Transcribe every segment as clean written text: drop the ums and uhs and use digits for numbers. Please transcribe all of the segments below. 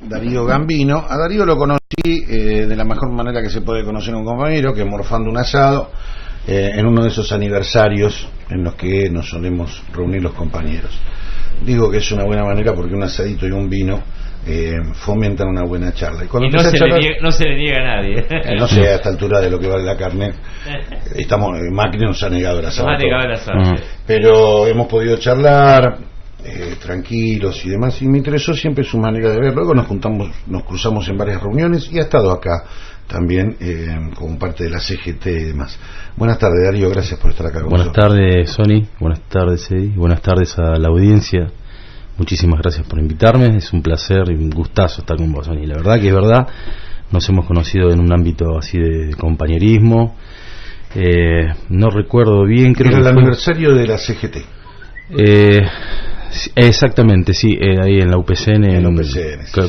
Darío Gambino. A Darío lo conocí de la mejor manera que se puede conocer a un compañero, que morfando un asado en uno de esos aniversarios en los que nos solemos reunir los compañeros. Digo que es una buena manera porque un asadito y un vino fomentan una buena charla. Y no se le niega a nadie. No sé a esta altura de lo que vale la carne. Macri nos ha negado el asado. Pero hemos podido charlar tranquilos y demás, y me interesó siempre su manera de ver. Luego nos cruzamos en varias reuniones y ha estado acá también como parte de la CGT y demás. Buenas tardes, Darío, gracias por estar acá con nosotros. Buenas tardes, Sony, buenas tardes, Eddie, buenas tardes a la audiencia. Muchísimas gracias por invitarme, es un placer y un gustazo estar con vos, Sony. La verdad que es verdad, nos hemos conocido en un ámbito así de compañerismo. No recuerdo bien, creo que era el aniversario de la CGT. Exactamente, sí, ahí en la UPCN, en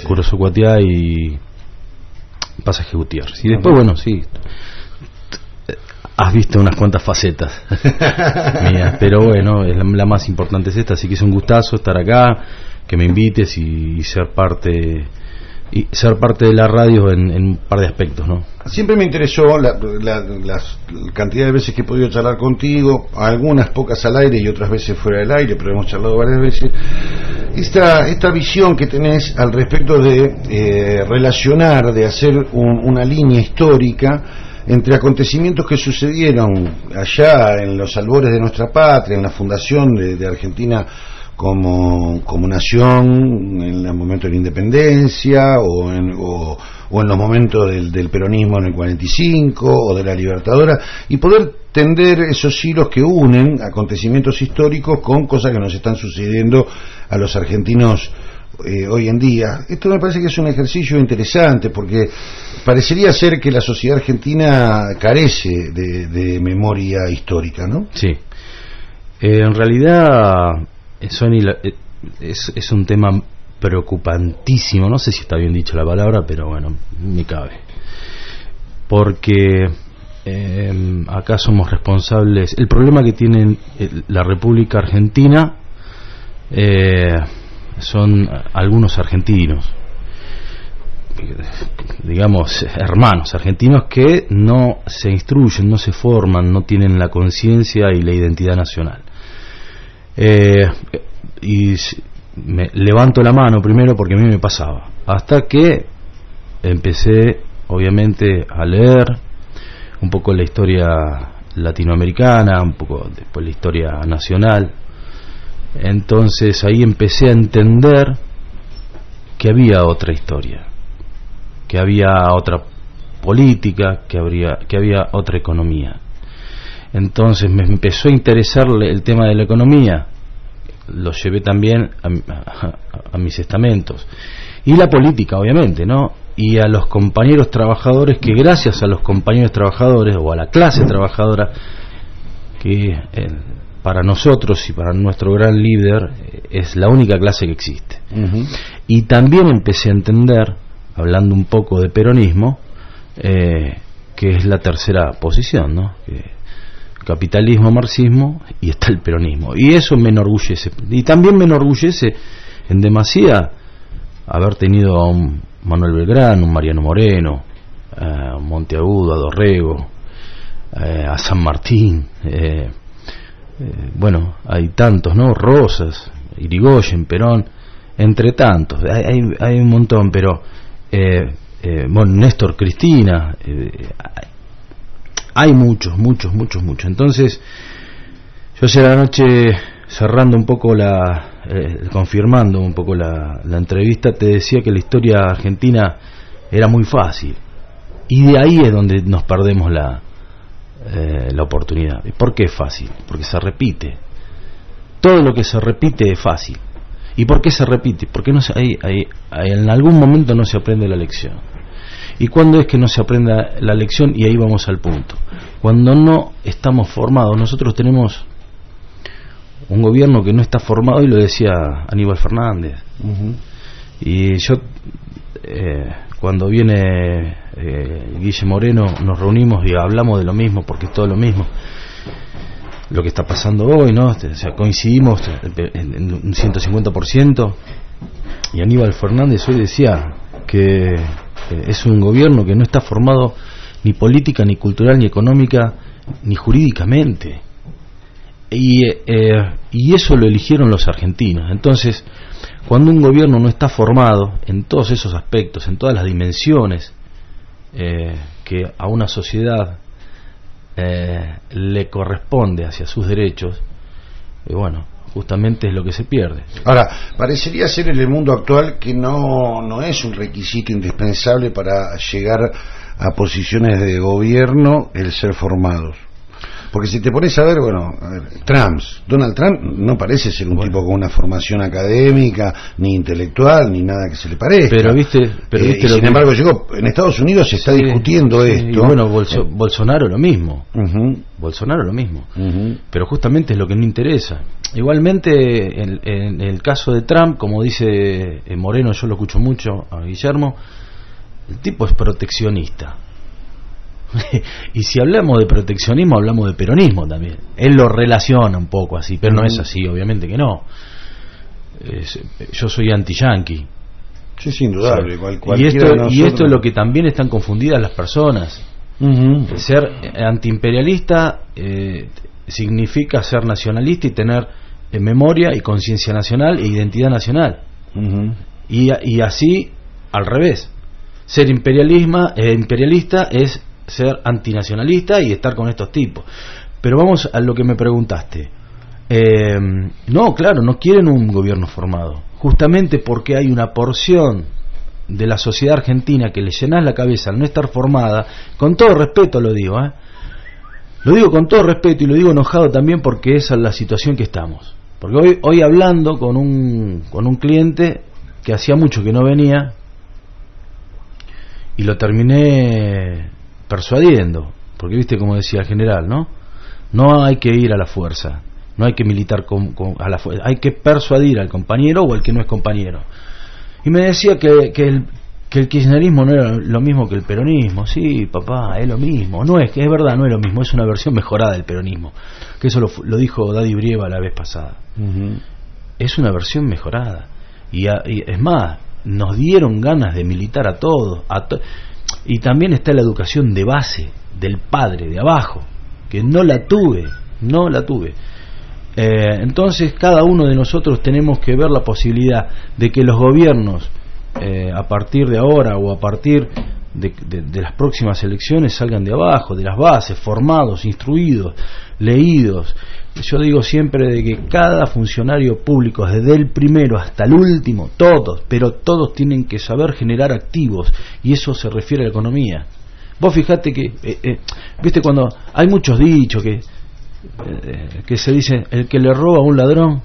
Curso Cuatiá y Pasaje Gutiérrez. Y después, bueno, sí, has visto unas cuantas facetas mías, pero bueno, la más importante es esta, así que es un gustazo estar acá, que me invites y ser parte de la radio en un par de aspectos, ¿no? Siempre me interesó la cantidad de veces que he podido charlar contigo, algunas pocas al aire y otras veces fuera del aire, pero hemos charlado varias veces. Esta visión que tenés al respecto de relacionar, de hacer una línea histórica entre acontecimientos que sucedieron allá en los albores de nuestra patria, en la fundación de Argentina como nación, en el momento de la independencia o en los momentos del peronismo en el 45 o de la Libertadora, y poder tender esos hilos que unen acontecimientos históricos con cosas que nos están sucediendo a los argentinos hoy en día. Esto me parece que es un ejercicio interesante porque parecería ser que la sociedad argentina carece de memoria histórica, ¿no? Sí. En realidad, Sony, es un tema preocupantísimo, no sé si está bien dicho la palabra, pero bueno, me cabe, porque acá somos responsables. El problema que tiene la República Argentina son algunos argentinos, digamos hermanos argentinos, que no se instruyen, no se forman, no tienen la conciencia y la identidad nacional. Y me levanto la mano primero porque a mí me pasaba, hasta que empecé obviamente a leer un poco la historia latinoamericana, un poco después la historia nacional. Entonces ahí empecé a entender que había otra historia, que había otra política, que había otra economía. Entonces me empezó a interesar el tema de la economía, lo llevé también a mis estamentos, y la política obviamente, ¿no? Y a los compañeros trabajadores, que gracias a los compañeros trabajadores o a la clase trabajadora, que para nosotros y para nuestro gran líder es la única clase que existe. Y también empecé a entender, hablando un poco de peronismo, que es la tercera posición, ¿no? Capitalismo, marxismo, y está el peronismo, y eso me enorgullece. Y también me enorgullece en demasía haber tenido a un Manuel Belgrano, un Mariano Moreno, a Monteagudo, a Dorrego, a San Martín, bueno, hay tantos, ¿no? Rosas, Irigoyen, Perón, entre tantos, hay un montón, pero bueno, Néstor Cristina, hay muchos. Entonces, yo ayer a la noche, cerrando un poco confirmando un poco la entrevista, te decía que la historia argentina era muy fácil, y de ahí es donde nos perdemos la oportunidad. ¿Por qué es fácil? Porque se repite. Todo lo que se repite es fácil. ¿Y por qué se repite? Porque en algún momento no se aprende la lección. ¿Y cuándo es que no se aprenda la lección? Y ahí vamos al punto. Cuando no estamos formados. Nosotros tenemos un gobierno que no está formado, y lo decía Aníbal Fernández. Y yo, cuando viene Guille Moreno, nos reunimos y hablamos de lo mismo, porque es todo lo mismo. Lo que está pasando hoy, ¿no? O sea, coincidimos en un 150%. Y Aníbal Fernández hoy decía que es un gobierno que no está formado ni política, ni cultural, ni económica, ni jurídicamente. Y eso lo eligieron los argentinos. Entonces, cuando un gobierno no está formado en todos esos aspectos, en todas las dimensiones que a una sociedad le corresponde hacia sus derechos, bueno, justamente es lo que se pierde. Ahora, parecería ser en el mundo actual que no es un requisito indispensable para llegar a posiciones de gobierno el ser formados. Porque si te pones a ver, Donald Trump no parece ser un tipo con una formación académica, ni intelectual, ni nada que se le parezca. Pero viste y sin embargo, en Estados Unidos se está discutiendo esto. Y bueno, Bolsonaro lo mismo. Bolsonaro lo mismo. Pero justamente es lo que no interesa. Igualmente, en el caso de Trump, como dice Moreno, yo lo escucho mucho a Guillermo, el tipo es proteccionista. Y si hablamos de proteccionismo, hablamos de peronismo también. Él lo relaciona un poco así, pero no es así, obviamente que no. Yo soy anti-yanqui. Sí, sin indudable. Y esto es lo que también están confundidas las personas. Ser antiimperialista significa ser nacionalista y tener memoria y conciencia nacional e identidad nacional. Y así, al revés. Ser imperialista es ser antinacionalista y estar con estos tipos. Pero vamos a lo que me preguntaste. No, claro, no quieren un gobierno formado, justamente porque hay una porción de la sociedad argentina que le llenas la cabeza al no estar formada. Con todo respeto lo digo, lo digo con todo respeto y lo digo enojado también, porque esa es la situación que estamos. Porque hoy hablando con un cliente que hacía mucho que no venía, y lo terminé persuadiendo, porque viste como decía el general, no hay que ir a la fuerza, no hay que militar a la fuerza, hay que persuadir al compañero o al que no es compañero. Y me decía que el kirchnerismo no era lo mismo que el peronismo. Sí, papá, es lo mismo. No es verdad, no es lo mismo, es una versión mejorada del peronismo, que eso lo dijo Daddy Brieva la vez pasada. Es una versión mejorada, y es más, nos dieron ganas de militar a todos, y también está la educación de base del padre de abajo, que no la tuve. Entonces cada uno de nosotros tenemos que ver la posibilidad de que los gobiernos a partir de ahora o a partir de las próximas elecciones salgan de abajo, de las bases, formados, instruidos, leídos. Yo digo siempre de que cada funcionario público, desde el primero hasta el último, todos tienen que saber generar activos, y eso se refiere a la economía. Vos fijate que viste cuando hay muchos dichos que se dice, el que le roba a un ladrón,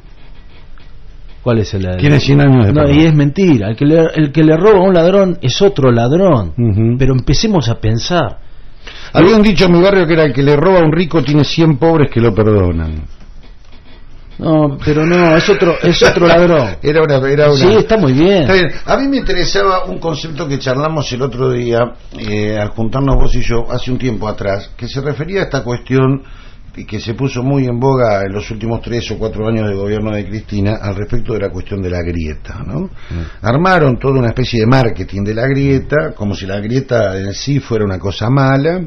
¿cuál es el? Tiene 100 años de perdón. Y es mentira. El que le roba a un ladrón es otro ladrón. Pero empecemos a pensar. Había un dicho en mi barrio que era: el que le roba a un rico tiene 100 pobres que lo perdonan. No, pero no, es otro ladrón. Era una. Sí, está muy bien. Está bien. A mí me interesaba un concepto que charlamos el otro día, al juntarnos vos y yo, hace un tiempo atrás, que se refería a esta cuestión que se puso muy en boga en los últimos 3 o 4 años de gobierno de Cristina, al respecto de la cuestión de la grieta, Armaron toda una especie de marketing de la grieta, como si la grieta en sí fuera una cosa mala.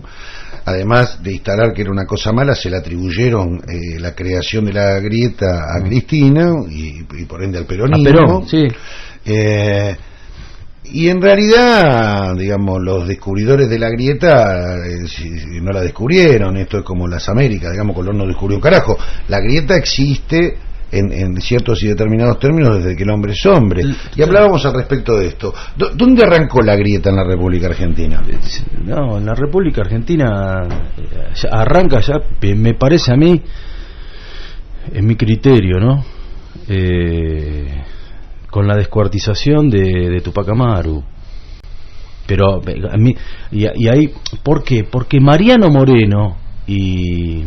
Además de instalar que era una cosa mala, se le atribuyeron la creación de la grieta a Cristina y por ende al peronismo. A Perón, sí. Y en realidad, digamos, los descubridores de la grieta no la descubrieron. Esto es como las Américas, digamos, Colón no descubrió un carajo. La grieta existe en ciertos y determinados términos desde que el hombre es hombre. Y hablábamos al respecto de esto. ¿Dónde arrancó la grieta en la República Argentina? No, en la República Argentina arranca ya, me parece a mí, en mi criterio, con la descuartización de Tupac Amaru. Pero a mí, y ahí, ¿por qué? Porque Mariano Moreno y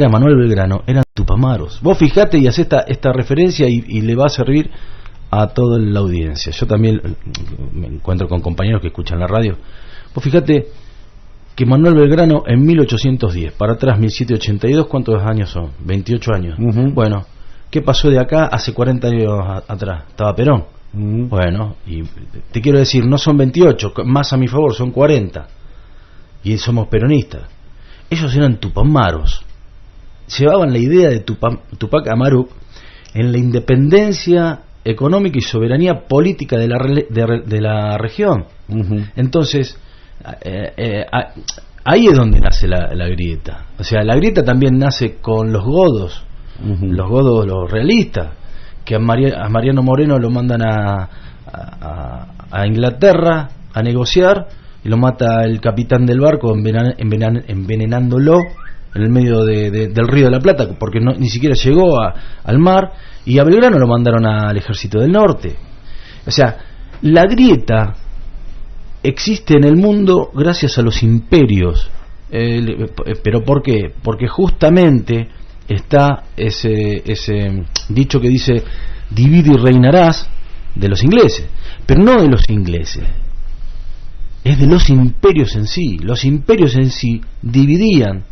Manuel Belgrano eran tupamaros. Vos fijate y hacés esta referencia y le va a servir a toda la audiencia. Yo también me encuentro con compañeros que escuchan la radio. Vos fijate que Manuel Belgrano en 1810, para atrás 1782, ¿cuántos años son? 28 años. Bueno, ¿qué pasó de acá hace 40 años atrás? Estaba Perón. Bueno, y te quiero decir, no son 28, más a mi favor, son 40. Y somos peronistas. Ellos eran tupamaros. Llevaban la idea de Tupac Amaru en la independencia económica y soberanía política de la región. Entonces, ahí es donde nace la grieta. O sea, la grieta también nace con los godos, los realistas, que a Mariano Moreno lo mandan a Inglaterra a negociar, y lo mata el capitán del barco envenenándolo en el medio del Río de la Plata, porque ni siquiera llegó al mar, y a Belgrano lo mandaron al Ejército del Norte. O sea, la grieta existe en el mundo gracias a los imperios. ¿Pero por qué? Porque justamente está ese dicho que dice divide y reinarás, de los ingleses, pero no de los ingleses, es de los imperios en sí. Los imperios en sí dividían.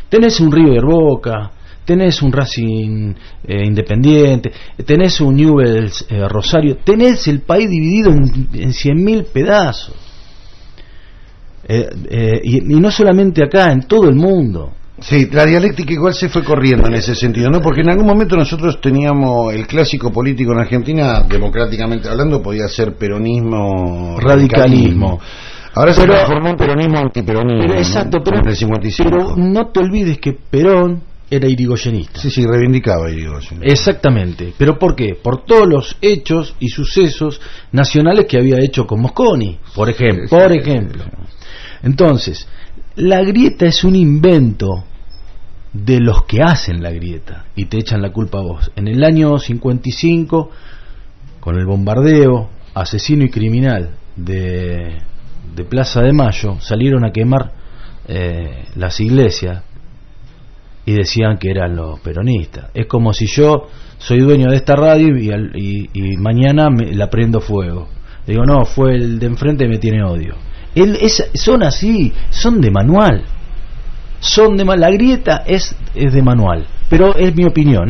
Tenés un River Boca, tenés un Racing Independiente, tenés un Newell's Rosario, tenés el país dividido en 100.000 pedazos, y no solamente acá, en todo el mundo. Sí, la dialéctica igual se fue corriendo en ese sentido, ¿no? Porque en algún momento nosotros teníamos el clásico político en Argentina, democráticamente hablando, podía ser peronismo, radicalismo. Ahora se transformó en peronismo antiperonismo. Exacto, ¿no? En el 55. Pero no te olvides que Perón era irigoyenista. Sí, reivindicaba Irigoyen. Exactamente. ¿Pero por qué? Por todos los hechos y sucesos nacionales que había hecho con Mosconi, por ejemplo. Entonces, la grieta es un invento de los que hacen la grieta y te echan la culpa a vos. En el año 55, con el bombardeo asesino y criminal de Plaza de Mayo, salieron a quemar las iglesias y decían que eran los peronistas. Es como si yo soy dueño de esta radio y mañana la prendo fuego. Digo, no, fue el de enfrente y me tiene odio. Son así, son de manual. La grieta es de manual, pero es mi opinión,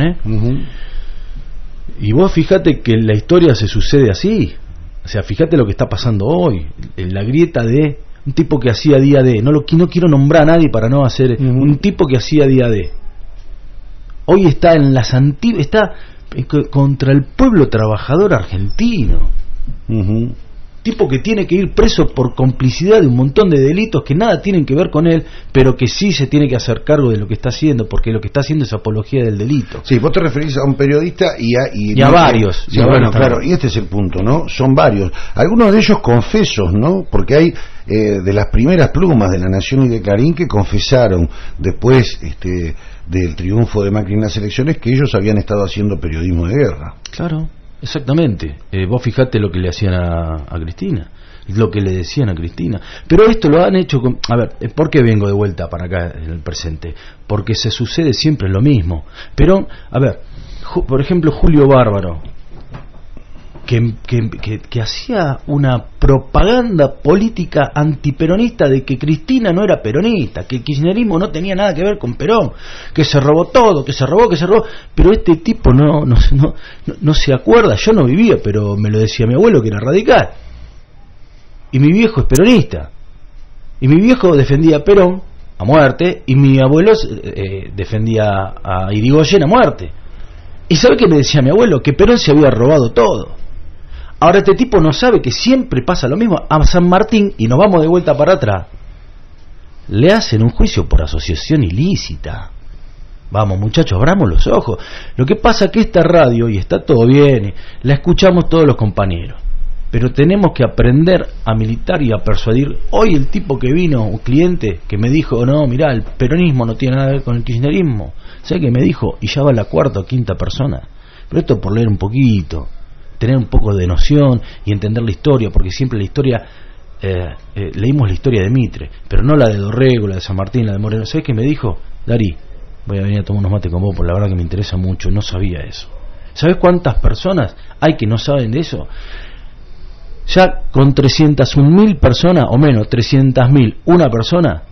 Y vos fíjate que la historia se sucede así. O sea, fíjate lo que está pasando hoy. La grieta de un tipo que hacía día D. No quiero nombrar a nadie para no hacer. Un tipo que hacía día D. Hoy está en las antiguas. Está contra el pueblo trabajador argentino. Tipo que tiene que ir preso por complicidad de un montón de delitos que nada tienen que ver con él, pero que sí se tiene que hacer cargo de lo que está haciendo, porque lo que está haciendo es apología del delito. Sí, vos te referís a un periodista y a varios. Sí, bueno, claro, y este es el punto, ¿no? Son varios. Algunos de ellos confesos, ¿no? Porque hay de las primeras plumas de La Nación y de Clarín que confesaron después del triunfo de Macri en las elecciones que ellos habían estado haciendo periodismo de guerra. Claro. Exactamente. Vos fijate lo que le hacían a Cristina, lo que le decían a Cristina. Pero esto lo han hecho con... A ver, ¿por qué vengo de vuelta para acá en el presente? Porque se sucede siempre lo mismo. Pero, a ver, por ejemplo, Julio Bárbaro, que hacía una propaganda política antiperonista de que Cristina no era peronista, que el kirchnerismo no tenía nada que ver con Perón, que se robó todo, que se robó, pero este tipo no se acuerda. Yo no vivía, pero me lo decía mi abuelo, que era radical, y mi viejo es peronista, y mi viejo defendía a Perón a muerte, y mi abuelo defendía a Irigoyen a muerte. ¿Y sabe qué me decía mi abuelo? Que Perón se había robado todo. Ahora este tipo no sabe que siempre pasa lo mismo. A San Martín, y nos vamos de vuelta para atrás, le hacen un juicio por asociación ilícita. Vamos, muchachos, abramos los ojos. Lo que pasa es que esta radio, y está todo bien, la escuchamos todos los compañeros, pero tenemos que aprender a militar y a persuadir. Hoy el tipo que vino, un cliente que me dijo, no, mirá, el peronismo no tiene nada que ver con el kirchnerismo. ¿Sabe qué me dijo? Y ya va la cuarta o quinta persona. Pero esto por leer un poquito, tener un poco de noción y entender la historia, porque siempre la historia, leímos la historia de Mitre, pero no la de Dorrego, la de San Martín, la de Moreno. ¿Sabés qué me dijo? Darí, voy a venir a tomar unos mates con vos, porque la verdad que me interesa mucho, no sabía eso. ¿Sabés cuántas personas hay que no saben de eso? Ya con 301.000 personas, o menos, 300.000, una persona,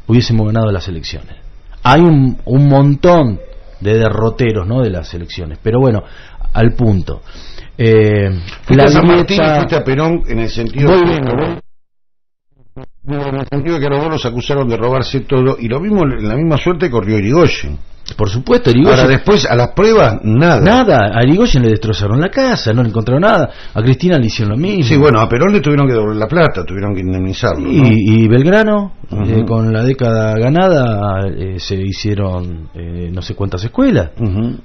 hubiésemos ganado las elecciones. Hay un montón de derroteros, ¿no?, de las elecciones, pero bueno, al punto. Fuiste a San Martín y fuiste a Perón en el sentido en el sentido de que a los dos los acusaron de robarse todo, y lo mismo, la misma suerte corrió Irigoyen. Por supuesto, Irigoyen. Ahora después, a las pruebas, nada. A Irigoyen le destrozaron la casa, no le encontraron nada. A Cristina le hicieron lo mismo. Sí, bueno, a Perón le tuvieron que devolver la plata, tuvieron que indemnizarlo, ¿no? Y Belgrano, con la década ganada, se hicieron no sé cuántas escuelas.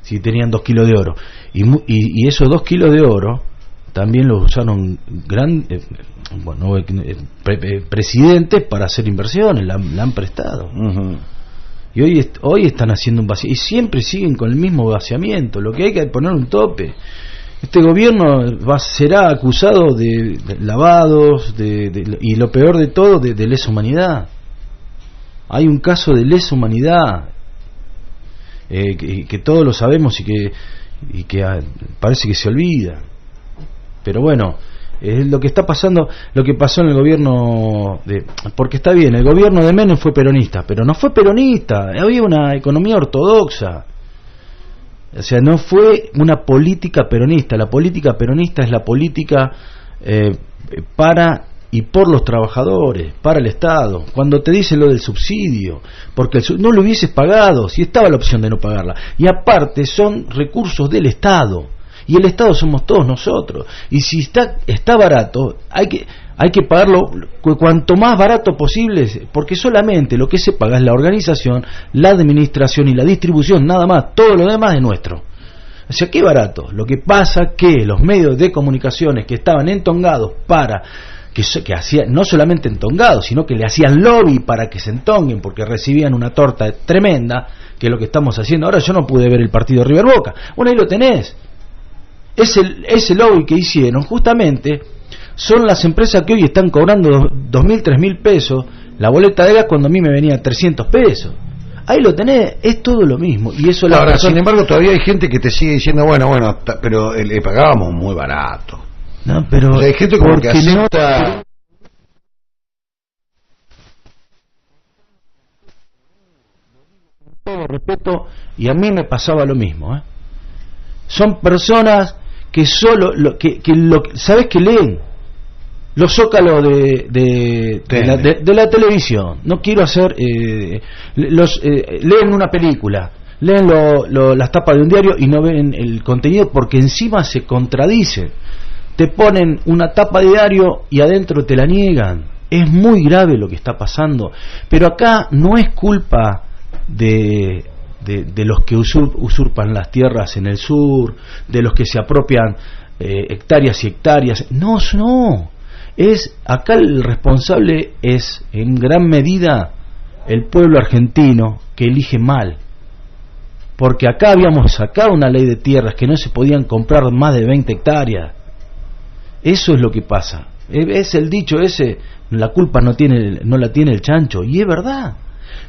Si tenían 2 kilos de oro. Y esos 2 kilos de oro también los usaron presidentes para hacer inversiones, la han prestado. Y hoy están haciendo un vacío, y siempre siguen con el mismo vaciamiento. Lo que hay que poner un tope. Este gobierno será acusado de lavados, y lo peor de todo, de lesa humanidad. Hay un caso de lesa humanidad que todos lo sabemos y que parece que se olvida. Pero bueno, es lo que está pasando, lo que pasó en el gobierno porque está bien, el gobierno de Menem fue peronista, pero no fue peronista, había una economía ortodoxa. O sea, no fue una política peronista. La política peronista es la política para y por los trabajadores, para el Estado. Cuando te dice lo del subsidio, porque no lo hubieses pagado, si estaba la opción de no pagarla. Y aparte son recursos del Estado. Y el Estado somos todos nosotros. Y si está barato, hay que pagarlo cuanto más barato posible, porque solamente lo que se paga es la organización, la administración y la distribución, nada más. Todo lo demás es nuestro. O sea, qué barato. Lo que pasa que los medios de comunicaciones que estaban entongados que hacían, no solamente entongados, sino que le hacían lobby para que se entonguen, porque recibían una torta tremenda, que es lo que estamos haciendo. Ahora yo no pude ver el partido River Boca. Bueno, ahí lo tenés. Ese lobby que hicieron justamente son las empresas que hoy están cobrando 2.000, 3.000 pesos la boleta de gas, cuando a mí me venía 300 pesos. Ahí lo tenés, es todo lo mismo. Y eso ahora, sin embargo, todavía hay gente que te sigue diciendo, bueno, pero le pagábamos muy barato. No, pero o sea, hay gente como que acepta... Todo respeto, y a mí me pasaba lo mismo, Son personas que solo sabes que leen los zócalos de la televisión. No quiero hacer leen una película, leen las tapas de un diario y no ven el contenido, porque encima se contradicen. Te ponen una tapa de diario y adentro te la niegan. Es muy grave lo que está pasando, pero acá no es culpa de los que usurpan las tierras en el sur, de los que se apropian hectáreas y hectáreas. No, acá el responsable es en gran medida el pueblo argentino, que elige mal, porque acá habíamos sacado una ley de tierras que no se podían comprar más de 20 hectáreas. Eso es lo que pasa. Es el dicho ese, la culpa no la tiene el chancho, y es verdad.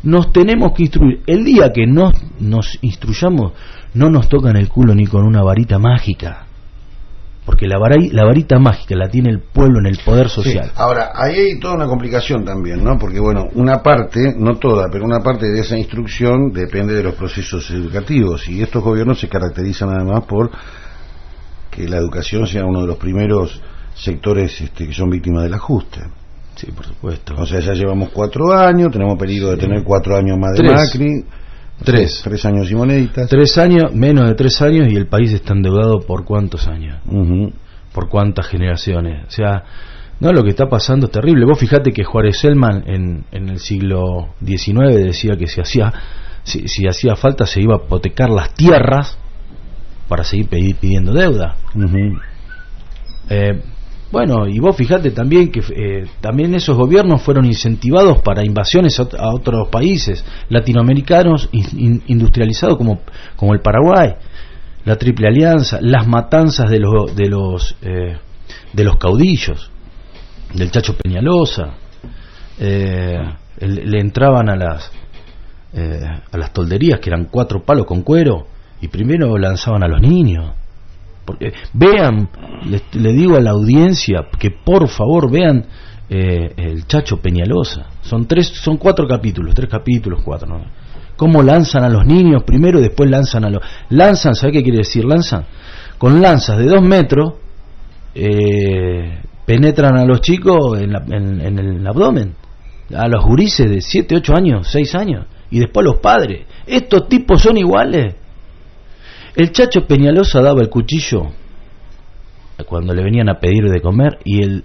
Nos tenemos que instruir. El día que nos instruyamos, no nos tocan el culo ni con una varita mágica, porque la varita mágica la tiene el pueblo en el poder social. Sí. Ahora, ahí hay toda una complicación también, ¿no? Porque bueno, una parte, no toda, pero una parte de esa instrucción depende de los procesos educativos, y estos gobiernos se caracterizan además por que la educación sea uno de los primeros sectores que son víctimas del ajuste. Sí, por supuesto. O sea, ya llevamos 4 años, tenemos peligro de tener 4 años más de Macri. 3 años y moneditas. 3 años, menos de 3 años, y el país está endeudado por ¿cuántos años? Por cuántas generaciones. O sea, no, lo que está pasando es terrible. Vos fijate que Juárez Selman en el siglo XIX decía que si hacía falta se iba a hipotecar las tierras para seguir pidiendo deuda. Bueno, y vos fijate también que también esos gobiernos fueron incentivados para invasiones a otros países latinoamericanos industrializados como el Paraguay, la Triple Alianza, las matanzas de los caudillos, del Chacho Peñalosa, le entraban a las tolderías, que eran 4 palos con cuero, y primero lanzaban a los niños. Porque vean, le digo a la audiencia que por favor vean el Chacho Peñalosa. Son 4 capítulos, 3 capítulos, 4, ¿no? cómo lanzan a los niños primero y después lanzan a los... Lanzan, ¿sabe qué quiere decir lanzan? Con lanzas de 2 metros penetran a los chicos en el abdomen, a los gurises de 7, 8 años, 6 años, y después a los padres. ¿Estos tipos son iguales? El Chacho Peñalosa daba el cuchillo cuando le venían a pedir de comer, y el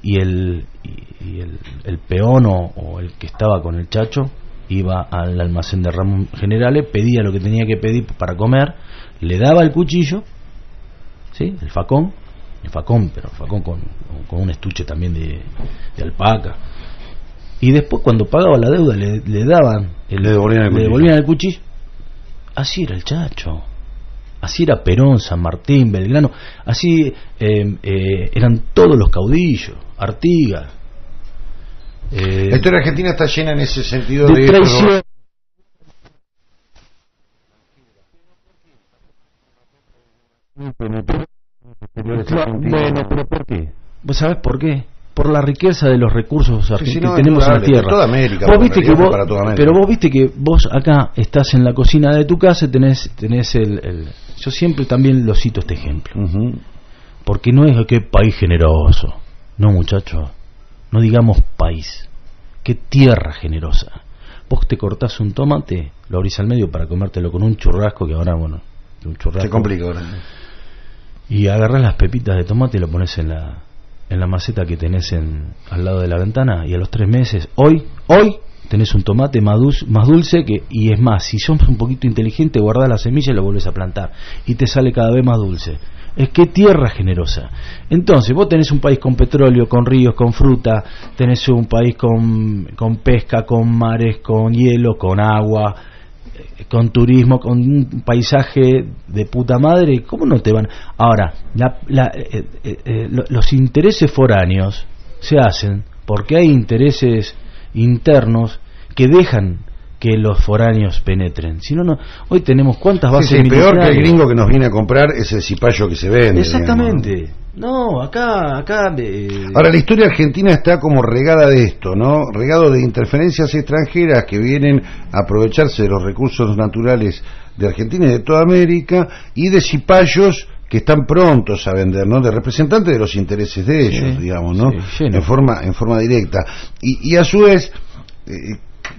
peón o el que estaba con el Chacho iba al almacén de Ramón Generales, pedía lo que tenía que pedir para comer, le daba el cuchillo, ¿sí? El facón, pero el facón con un estuche también de alpaca, y después cuando pagaba la deuda le daban le devolvían el cuchillo. Así era el Chacho, así era Perón, San Martín, Belgrano, así eran todos los caudillos, Artigas. La historia argentina está llena en ese sentido de traición. Bueno, pero ¿por qué? ¿Vos sabés por qué? Por la riqueza de los recursos que tenemos en la tierra. Toda América, vos viste pero vos viste que vos acá estás en la cocina de tu casa, tenés el yo siempre también lo cito este ejemplo. Porque no es que país generoso. No, muchacho. No digamos país. Qué tierra generosa. Vos te cortás un tomate, lo abrís al medio para comértelo con un churrasco, que ahora, bueno, un churrasco. Se complica ahora. Y agarrás las pepitas de tomate y lo pones en la maceta que tenés al lado de la ventana, y a los 3 meses, hoy tenés un tomate más dulce y es más, si sos un poquito inteligente, guardás la semilla y lo volvés a plantar y te sale cada vez más dulce. Es que tierra generosa. Entonces vos tenés un país con petróleo, con ríos, con fruta, tenés un país con pesca, con mares, con hielo, con agua, con turismo, con un paisaje de puta madre. ¿Cómo no te van? Ahora, los intereses foráneos se hacen porque hay intereses internos que dejan que los foráneos penetren. Si no, hoy tenemos cuántas bases militares. Peor que el gringo que nos viene a comprar es el cipallo que se vende. Exactamente. Digamos. No, acá. Ahora, la historia argentina está como regada de esto, ¿no? Regado de interferencias extranjeras que vienen a aprovecharse de los recursos naturales de Argentina y de toda América, y de cipallos que están prontos a vender, ¿no? De representantes de los intereses de ellos, digamos, ¿no? Sí, en forma directa. Y a su vez,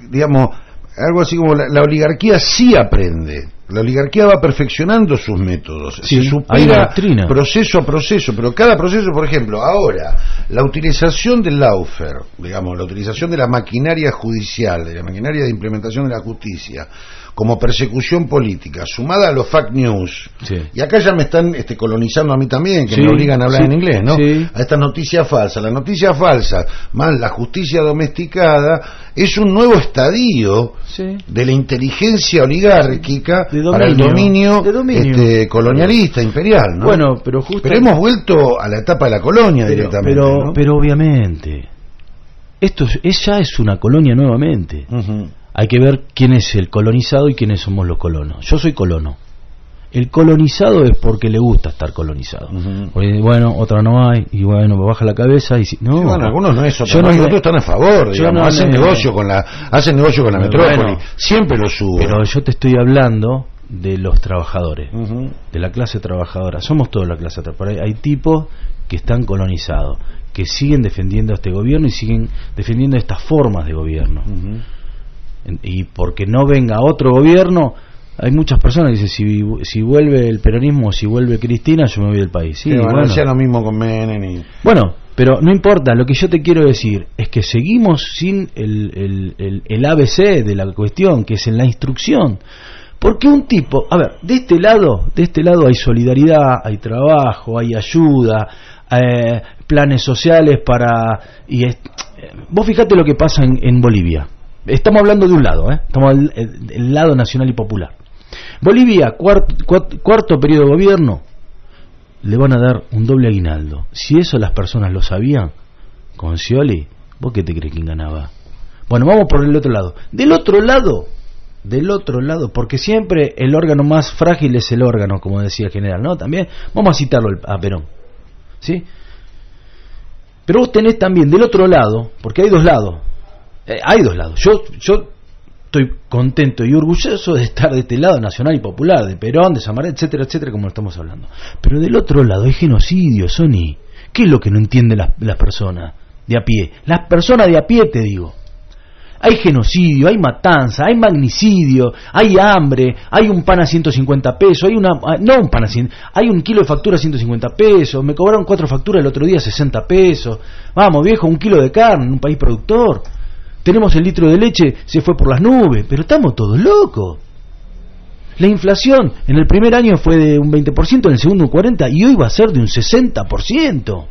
digamos, algo así como la oligarquía sí aprende. La oligarquía va perfeccionando sus métodos, se supera proceso a proceso, pero cada proceso, por ejemplo, ahora, la utilización del lawfare, digamos, la utilización de la maquinaria judicial, de la maquinaria de implementación de la justicia, como persecución política, sumada a los fake news, y acá ya me están colonizando a mí también, que me obligan a hablar en inglés, ¿no? A estas noticias falsas. La noticia falsa, más la justicia domesticada, es un nuevo estadio de la inteligencia oligárquica para el dominio. Colonialista, imperial, ¿no? Bueno, pero hemos vuelto a la etapa de la colonia directamente. ¿no? Pero obviamente, esto ya es una colonia nuevamente. Hay que ver quién es el colonizado y quiénes somos los colonos. Yo soy colono. El colonizado es porque le gusta estar colonizado. Porque, bueno, otra no hay, y bueno, baja la cabeza y no. Bueno, algunos no es otro, otros están a favor, digamos, hacen negocio con la metrópoli, bueno, siempre lo subo. Pero yo te estoy hablando de los trabajadores, de la clase trabajadora. Somos toda la clase trabajadora. Hay tipos que están colonizados, que siguen defendiendo a este gobierno y siguen defendiendo estas formas de gobierno. Y porque no venga otro gobierno, hay muchas personas que dicen, si vuelve el peronismo o si vuelve Cristina, yo me voy del país. Sí, bueno, sea lo mismo con Menem Bueno, pero no importa, lo que yo te quiero decir es que seguimos sin el ABC de la cuestión, que es en la instrucción. Porque un tipo, a ver, de este lado hay solidaridad, hay trabajo, hay ayuda, planes sociales vos fijate lo que pasa en Bolivia. Estamos hablando de un lado, estamos del lado nacional y popular. Bolivia, cuarto periodo de gobierno, le van a dar un doble aguinaldo. Si eso las personas lo sabían, con Scioli, ¿vos qué te crees quién ganaba? Bueno, vamos por el otro lado. Del otro lado, porque siempre el órgano más frágil es el órgano, como decía el general, ¿no? También, vamos a citarlo a Perón, ¿sí? Pero vos tenés también del otro lado, porque hay dos lados. Yo estoy contento y orgulloso de estar de este lado, nacional y popular, de Perón, de Samaré, etcétera, etcétera, como lo estamos hablando. Pero del otro lado hay genocidio, Sony. ¿Qué es lo que no entienden las personas de a pie? Las personas de a pie, te digo. Hay genocidio, hay matanza, hay magnicidio, hay hambre, hay un pan a 150 pesos, hay un kilo de factura a 150 pesos, me cobraron 4 facturas el otro día 60 pesos, vamos viejo, un kilo de carne en un país productor, tenemos el litro de leche, se fue por las nubes, pero estamos todos locos. La inflación en el primer año fue de un 20%, en el segundo un 40% y hoy va a ser de un 60%.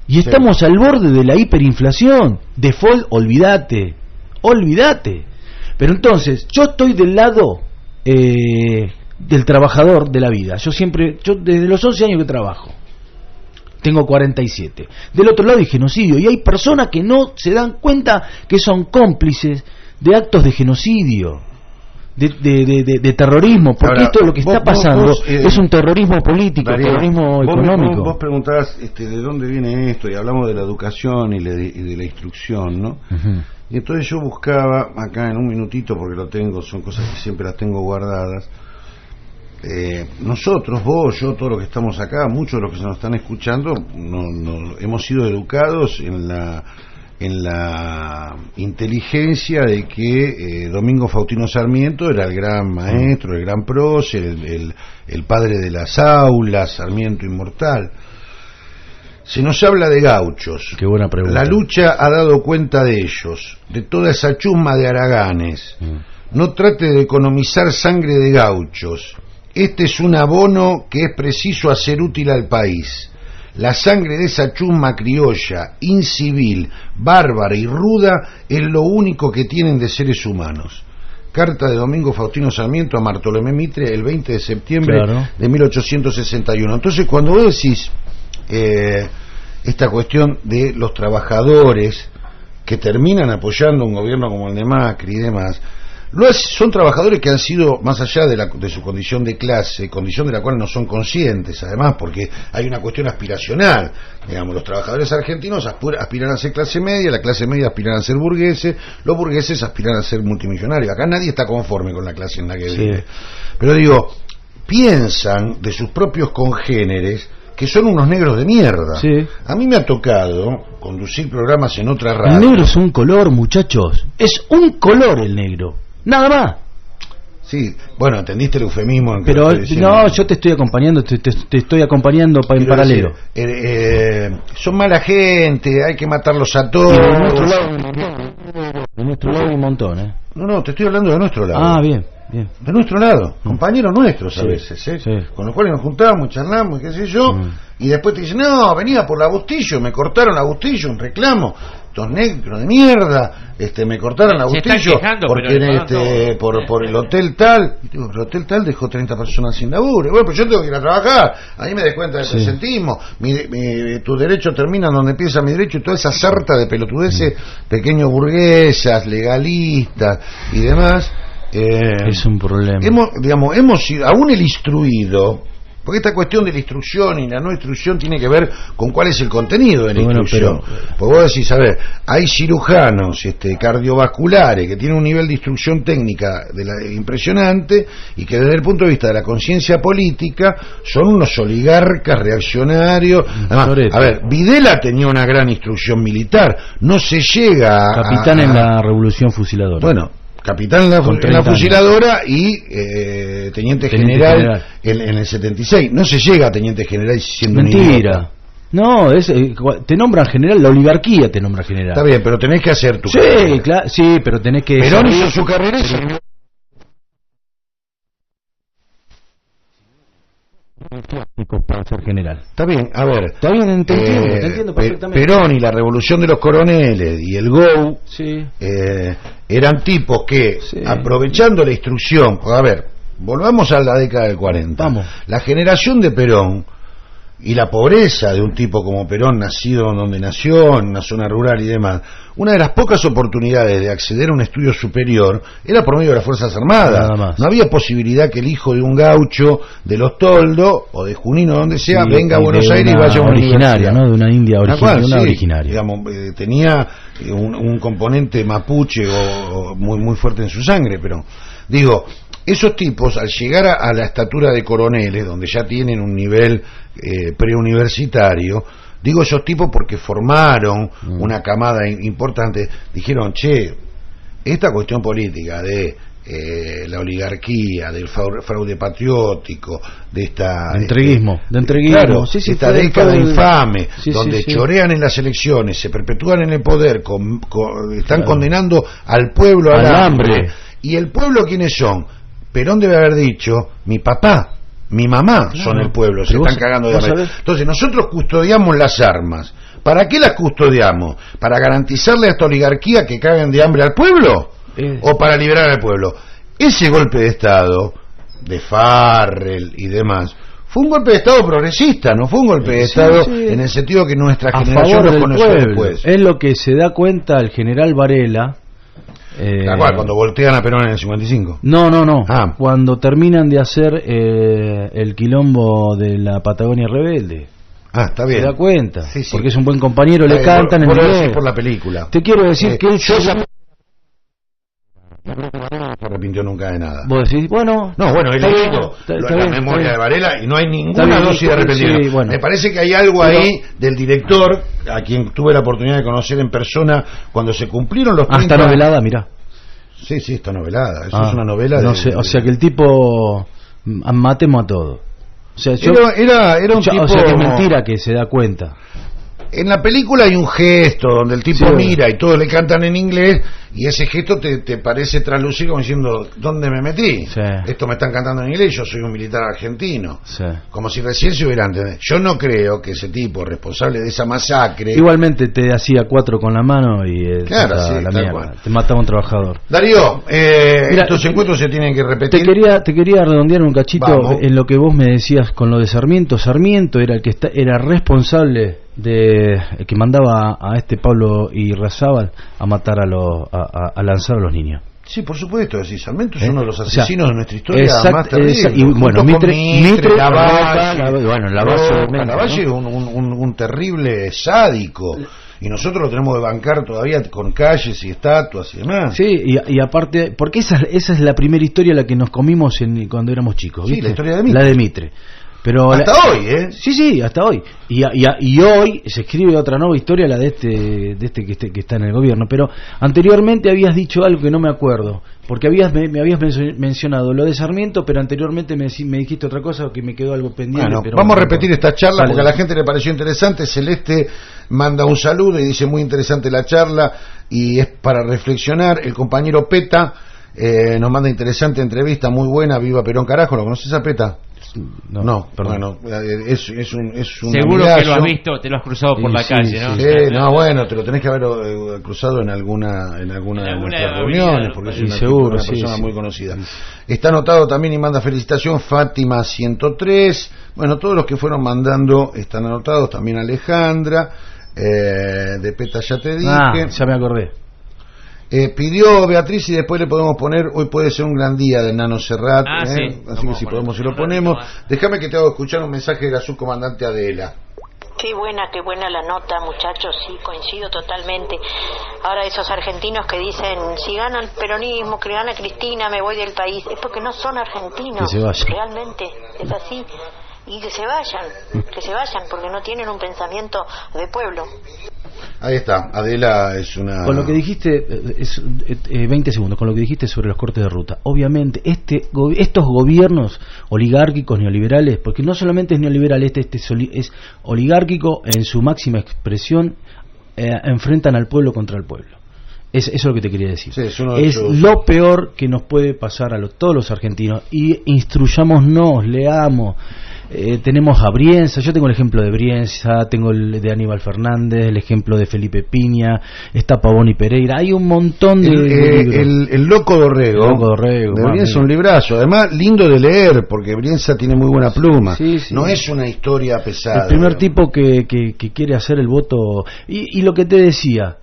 Y estamos al borde de la hiperinflación. Default, olvídate. Pero entonces, yo estoy del lado del trabajador de la vida. Yo desde los 11 años que trabajo, tengo 47. Del otro lado hay genocidio. Y hay personas que no se dan cuenta que son cómplices de actos de genocidio. De terrorismo, porque ahora, esto es lo que está pasando es un terrorismo político, María, terrorismo económico. Vos preguntabas de dónde viene esto, y hablamos de la educación y de la instrucción, ¿no? Uh-huh. Y entonces yo buscaba acá en un minutito, porque lo tengo, son cosas que siempre las tengo guardadas. Nosotros, vos, yo, todos los que estamos acá, muchos de los que se nos están escuchando, no hemos sido educados en la inteligencia de que Domingo Faustino Sarmiento era el gran maestro, el gran prócer, el padre de las aulas, Sarmiento inmortal. Se nos habla de gauchos. Qué buena pregunta. La lucha ha dado cuenta de ellos, de toda esa chusma de haraganes. No trate de economizar sangre de gauchos. Este es un abono que es preciso hacer útil al país. La sangre de esa chusma criolla, incivil, bárbara y ruda es lo único que tienen de seres humanos. Carta de Domingo Faustino Sarmiento a Bartolomé Mitre el 20 de septiembre de 1861. Entonces, cuando vos decís esta cuestión de los trabajadores que terminan apoyando un gobierno como el de Macri y demás, son trabajadores que han sido, más allá de su condición de clase, condición de la cual no son conscientes, además, porque hay una cuestión aspiracional. Digamos, los trabajadores argentinos aspiran a ser clase media, la clase media aspiran a ser burgueses, los burgueses aspiran a ser multimillonarios. Acá nadie está conforme con la clase en la que vive. Pero digo, piensan de sus propios congéneres que son unos negros de mierda. Sí. A mí me ha tocado conducir programas en otra radio. El negro es un color, muchachos. Es un color el negro. Nada más. Sí, bueno, entendiste el eufemismo. Pero no, yo te estoy acompañando, te estoy acompañando en paralelo. Son mala gente, hay que matarlos a todos. De nuestro lado hay un montón, No, te estoy hablando de nuestro lado. Ah, bien. De nuestro lado, compañeros nuestros a veces, sí. Con los cuales nos juntamos, charlamos, qué sé yo, y después te dicen, no, venía por la Bustillo, me cortaron la Bustillo, un reclamo, estos negros de mierda, me cortaron la Bustillo porque por el hotel tal. Y digo, el hotel tal dejó 30 personas sin laburo. Bueno, pues yo tengo que ir a trabajar, ahí me des cuenta del presentismo, tu derecho termina donde empieza mi derecho, y toda esa sarta de pelotudeces, pequeños burguesas, legalistas y demás. Es un problema. Hemos sido, aún el instruido, porque esta cuestión de la instrucción y la no instrucción tiene que ver con cuál es el contenido de la instrucción. Porque vos decís, a ver, hay cirujanos cardiovasculares que tienen un nivel de instrucción técnica impresionante y que desde el punto de vista de la conciencia política son unos oligarcas reaccionarios. Además, a ver, Videla tenía una gran instrucción militar, no se llega capitán en la revolución fusiladora. Bueno, capitán en la fusiladora y teniente general en el 76. No se llega a teniente general siendo mentira. No, te nombran general, la oligarquía te nombra general. Está bien, pero tenés que hacer tu carrera. Claro, sí, pero tenés que... Perón hizo su carrera para ser general. Está bien, a ver. Está bien, te entiendo perfectamente. Perón y la revolución de los coroneles y el GO eran tipos que, aprovechando la instrucción, a ver, volvamos a la década del 40. Vamos. La generación de Perón y la pobreza de un tipo como Perón, nacido donde nació, en una zona rural y demás, una de las pocas oportunidades de acceder a un estudio superior era por medio de las Fuerzas Armadas. No había posibilidad que el hijo de un gaucho de Los Toldos o de Junín o donde sea venga a Buenos Aires y vaya a una originaria, ¿no? De una India originaria. Digamos, tenía un componente mapuche o muy fuerte en su sangre, pero digo, esos tipos al llegar a la estatura de coroneles, donde ya tienen un nivel preuniversitario, digo esos tipos porque formaron una camada importante, dijeron, che, esta cuestión política de la oligarquía, del fraude patriótico, de esta entreguismo, claro, esta década infame, donde chorean en las elecciones, se perpetúan en el poder, están condenando al pueblo al hambre. ¿Y el pueblo quiénes son? Perón debe haber dicho, mi papá, mi mamá son el pueblo, se están cagando de hambre. Entonces nosotros custodiamos las armas. ¿Para qué las custodiamos? ¿Para garantizarle a esta oligarquía que caguen de hambre al pueblo? ¿O para liberar al pueblo? Ese golpe de Estado, de Farrell y demás, fue un golpe de Estado progresista, no fue un golpe de Estado en el sentido que nuestra generación lo conoció después. Es lo que se da cuenta el general Varela. Cuando voltean a Perón en el 55. No. Cuando terminan de hacer el quilombo de la Patagonia Rebelde. Está bien. Se da cuenta. Porque es un buen compañero, le cantan en inglés. Por la película. Te quiero decir que yo no se arrepintió nunca de nada. ¿Vos decís? Bueno, he leído la memoria de Varela y no hay ninguna dosis de arrepentimiento. Me parece que hay algo ahí del director, a quien tuve la oportunidad de conocer en persona cuando se cumplieron los 30. Está novelada, mirá. Sí, está novelada. Eso es una novela. No sé, o sea que el tipo matemos a todo. O sea, era un tipo. O sea que es mentira que se da cuenta. En la película hay un gesto donde el tipo mira y todos le cantan en inglés y ese gesto te parece traslucir como diciendo, ¿dónde me metí? Esto me están cantando en inglés, yo soy un militar argentino. Como si recién se hubieran entendido. Yo no creo que ese tipo responsable de esa masacre... Igualmente te hacía 4 con la mano y la mierda. Te mataba un trabajador. Darío, estos encuentros se tienen que repetir. Te quería redondear un cachito en lo que vos me decías con lo de Sarmiento. Sarmiento era el que era responsable el que mandaba a este Pablo Irrazábal a matar a lanzar a los niños. Sí, por supuesto, Sarmiento es uno de los asesinos de nuestra historia más terrible. Y bueno, Mitre, Lavalle es un terrible sádico. Y nosotros lo tenemos de bancar todavía con calles y estatuas y demás. Sí, y aparte, porque esa es la primera historia la que nos comimos cuando éramos chicos. ¿Viste? Sí, la historia de Mitre. La de Mitre. Pero hasta hoy, ¿eh? Sí, hasta hoy. Y hoy se escribe otra nueva historia, la de este que está en el gobierno. Pero anteriormente habías dicho algo que no me acuerdo, porque me habías mencionado lo de Sarmiento, pero anteriormente me dijiste otra cosa que me quedó algo pendiente. Bueno, pero vamos a repetir esta charla porque a la gente le pareció interesante. Celeste manda un saludo y dice muy interesante la charla y es para reflexionar. El compañero Peta nos manda interesante entrevista, muy buena. Viva Perón, carajo. ¿Lo conoces a Peta? No, perdón. Bueno, es un seguro amigazo. Que lo has visto, te lo has cruzado por la calle, ¿no? Sí, bueno, te lo tenés que haber cruzado en alguna de nuestras reuniones, porque es una persona muy conocida. Está anotado también y manda felicitación Fátima 103. Bueno, todos los que fueron mandando están anotados, también Alejandra, de Peta ya te dije. Ya me acordé. Pidió Beatriz y después le podemos poner, hoy puede ser un gran día de Nano Serrat, sí. Así que si podemos se lo ponemos. Déjame que te haga escuchar un mensaje de la subcomandante Adela. Qué buena la nota, muchachos, sí, coincido totalmente. Ahora esos argentinos que dicen, si gana el peronismo, que gana Cristina, me voy del país, es porque no son argentinos, que se vayan. Realmente, es así. Y que se vayan, porque no tienen un pensamiento de pueblo. Ahí está, Adela es una... Con lo que dijiste, 20 segundos, con lo que dijiste sobre los cortes de ruta, obviamente estos gobiernos oligárquicos neoliberales, porque no solamente es neoliberal, es oligárquico en su máxima expresión, enfrentan al pueblo contra el pueblo. Eso es lo que te quería decir. Sí, es lo peor que nos puede pasar a todos los argentinos. Y instruyámonos, leamos. tenemos a Brienza, yo tengo el ejemplo de Brienza, tengo el de Aníbal Fernández, el ejemplo de Felipe Piña, está Pavón y Pereira, hay un montón de libros. El Loco Dorrego, de Brienza, un librazo, además lindo de leer, porque Brienza tiene muy buena pluma, no es una historia pesada. El primer tipo que quiere hacer el voto, y lo que te decía,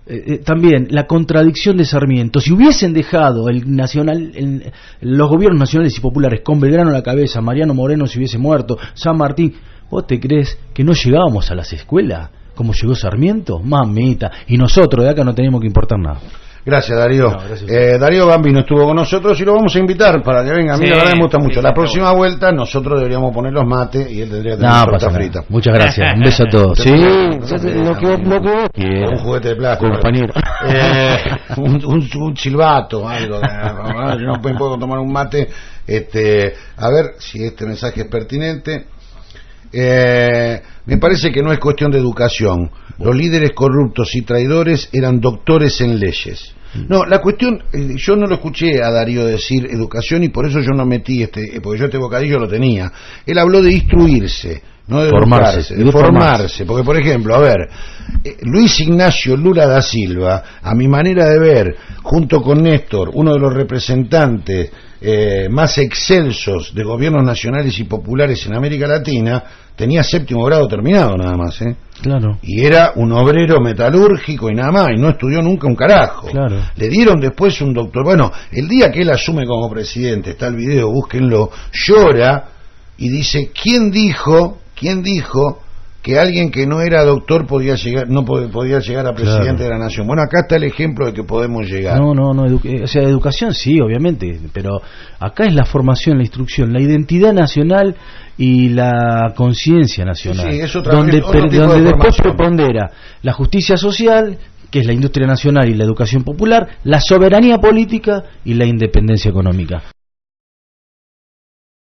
también la contradicción de Sarmiento. Si hubiesen dejado los gobiernos nacionales y populares con Belgrano a la cabeza, Mariano Moreno se hubiese muerto, San Martín, ¿vos te crees que no llegábamos a las escuelas como llegó Sarmiento? Mamita, y nosotros de acá no teníamos que importar nada. Gracias, Darío. Darío Bambino estuvo con nosotros y lo vamos a invitar para que venga. A mí la verdad me gusta mucho. La próxima vuelta nosotros deberíamos poner los mates y él tendría que tener torta frita. Muchas gracias. Un beso a todos. Sí, lo que quiera. Un juguete de plástico, compañero. Un silbato, algo. No puedo tomar un mate. A ver si este mensaje es pertinente. Me parece que no es cuestión de educación. Los líderes corruptos y traidores eran doctores en leyes. No, la cuestión, yo no lo escuché a Darío decir educación y por eso yo no metí porque yo este bocadillo lo tenía. Él habló de instruirse, no de formarse, de formarse. Porque, por ejemplo, a ver, Luis Ignacio Lula da Silva, a mi manera de ver, junto con Néstor, uno de los representantes más excelsos de gobiernos nacionales y populares en América Latina, tenía 7º grado terminado nada más, Claro. Y era un obrero metalúrgico y nada más, y no estudió nunca un carajo. Claro. Le dieron después un doctor. Bueno, el día que él asume como presidente, está el video, búsquenlo, llora y dice, ¿quién dijo que alguien que no era doctor podía llegar a presidente de la nación? Bueno, acá está el ejemplo de que podemos llegar. No, o sea, educación sí, obviamente, pero acá es la formación, la instrucción, la identidad nacional y la conciencia nacional, sí, donde después prepondera la justicia social, que es la industria nacional y la educación popular, la soberanía política y la independencia económica.